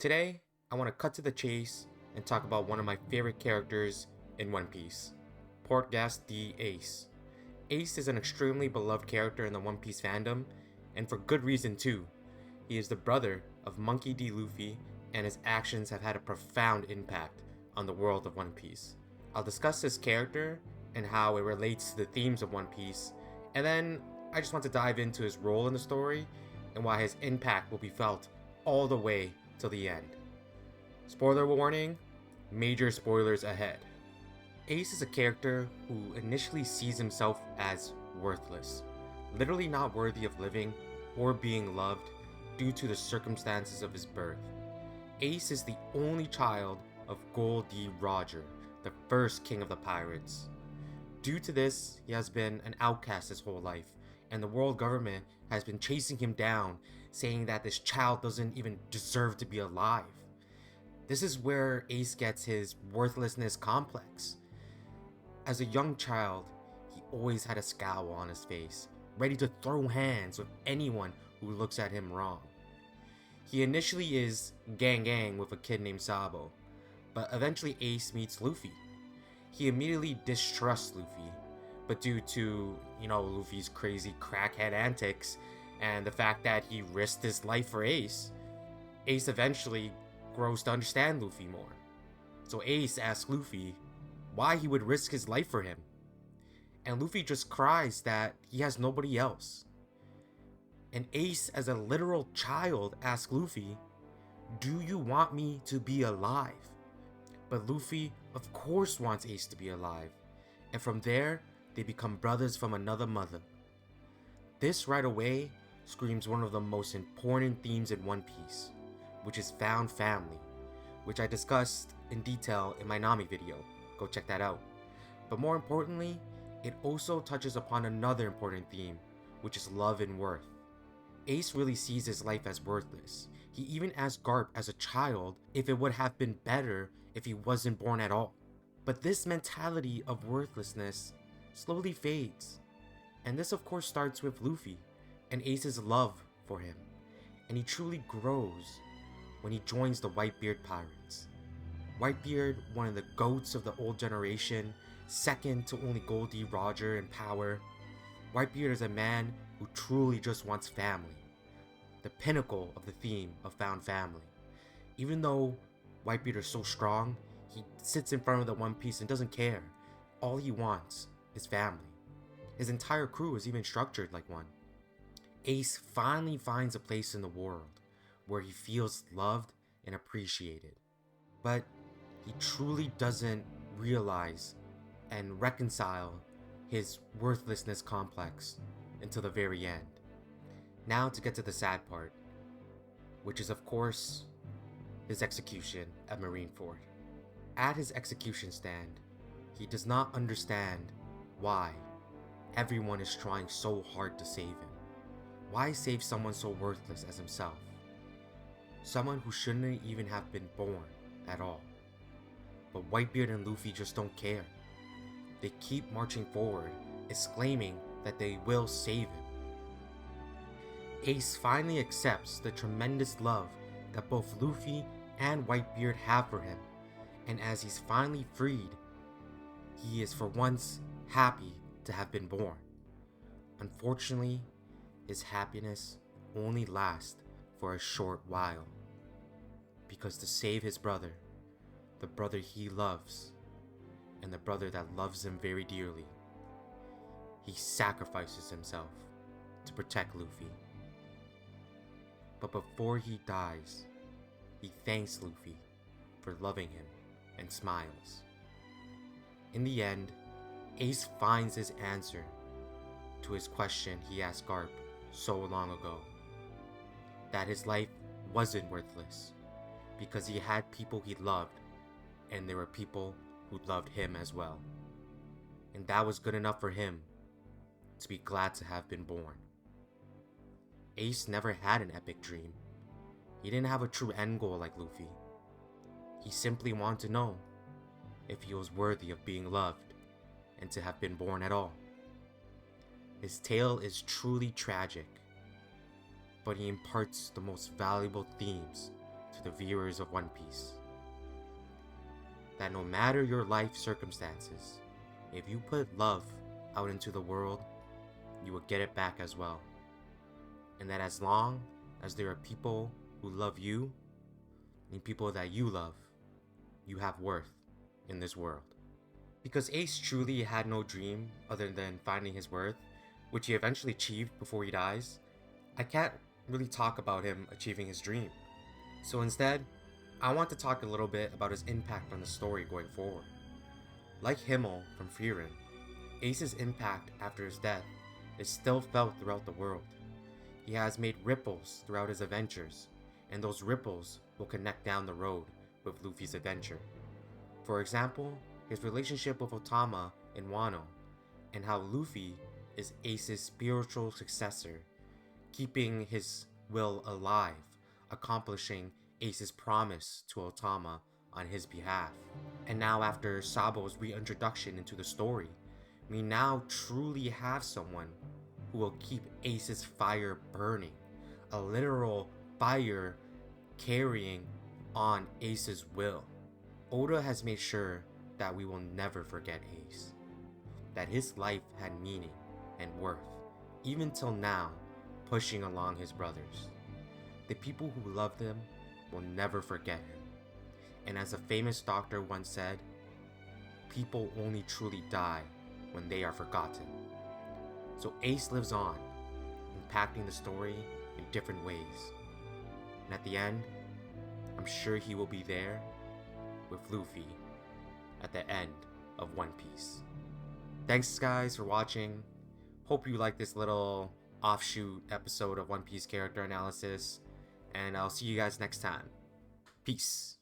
Today, I want to cut to the chase and talk about one of my favorite characters in One Piece, Portgas the Ace. Ace is an extremely beloved character in the One Piece fandom, and for good reason too. He is the brother of Monkey D. Luffy, and his actions have had a profound impact on the world of One Piece. I'll discuss this character and how it relates to the themes of One Piece, and then I just want to dive into his role in the story and why his impact will be felt all the way till the end. Spoiler warning, major spoilers ahead. Ace is a character who initially sees himself as worthless, literally not worthy of living or being loved due to the circumstances of his birth. Ace is the only child of Gol D. Roger, the first king of the pirates. Due to this, he has been an outcast his whole life, and the world government has been chasing him down, saying that this child doesn't even deserve to be alive. This is where Ace gets his worthlessness complex. As a young child, he always had a scowl on his face, ready to throw hands with anyone who looks at him wrong. He initially is gang with a kid named Sabo, but eventually Ace meets Luffy. He immediately distrusts Luffy, but due to, Luffy's crazy crackhead antics and the fact that he risked his life for Ace, Ace eventually grows to understand Luffy more. So Ace asks Luffy why he would risk his life for him, and Luffy just cries that he has nobody else. And Ace, as a literal child, asks Luffy, "Do you want me to be alive?" But Luffy, of course, wants Ace to be alive, and from there, they become brothers from another mother. This right away screams one of the most important themes in One Piece, which is found family, which I discussed in detail in my Nami video. Go check that out. But more importantly, it also touches upon another important theme, which is love and worth. Ace really sees his life as worthless. He even asked Garp as a child if it would have been better if he wasn't born at all. But this mentality of worthlessness slowly fades. And this of course starts with Luffy and Ace's love for him. And he truly grows when he joins the Whitebeard Pirates. Whitebeard, one of the GOATs of the old generation, second to only Gol D. Roger in power. Whitebeard is a man who truly just wants family, the pinnacle of the theme of found family. Even though Whitebeard is so strong, he sits in front of the One Piece and doesn't care. All he wants is family. His entire crew is even structured like one. Ace finally finds a place in the world where he feels loved and appreciated. But he truly doesn't realize and reconcile his worthlessness complex until the very end. Now to get to the sad part, which is of course his execution at Marineford. At his execution stand, he does not understand why everyone is trying so hard to save him. Why save someone so worthless as himself? Someone who shouldn't even have been born at all. But Whitebeard and Luffy just don't care. They keep marching forward, exclaiming that they will save him. Ace finally accepts the tremendous love that both Luffy and Whitebeard have for him, and as he's finally freed, he is for once happy to have been born. Unfortunately, his happiness only lasts for a short while, because to save his brother, the brother he loves, and the brother that loves him very dearly, he sacrifices himself to protect Luffy. But before he dies, he thanks Luffy for loving him and smiles. In the end, Ace finds his answer to his question he asked Garp so long ago. That his life wasn't worthless because he had people he loved, and there were people who loved him as well. And that was good enough for him to be glad to have been born. Ace never had an epic dream. He didn't have a true end goal like Luffy. He simply wanted to know if he was worthy of being loved and to have been born at all. His tale is truly tragic, but he imparts the most valuable themes to to the viewers of One Piece. That no matter your life circumstances, if you put love out into the world, you will get it back as well. And that as long as there are people who love you and people that you love, you have worth in this world. Because Ace truly had no dream other than finding his worth, which he eventually achieved before he dies, I can't really talk about him achieving his dream. So instead, I want to talk a little bit about his impact on the story going forward. Like Himmel from Frieren, Ace's impact after his death is still felt throughout the world. He has made ripples throughout his adventures, and those ripples will connect down the road with Luffy's adventure. For example, his relationship with Otama in Wano, and how Luffy is Ace's spiritual successor, keeping his will alive, accomplishing Ace's promise to Otama on his behalf. And now after Sabo's reintroduction into the story, we now truly have someone who will keep Ace's fire burning, a literal fire carrying on Ace's will. Oda has made sure that we will never forget Ace, that his life had meaning and worth, even till now, pushing along his brothers. The people who loved him will never forget him. And as a famous doctor once said, people only truly die when they are forgotten. So Ace lives on, impacting the story in different ways. And at the end, I'm sure he will be there with Luffy at the end of One Piece. Thanks guys for watching. Hope you like this little offshoot episode of One Piece character analysis, and I'll see you guys next time. Peace.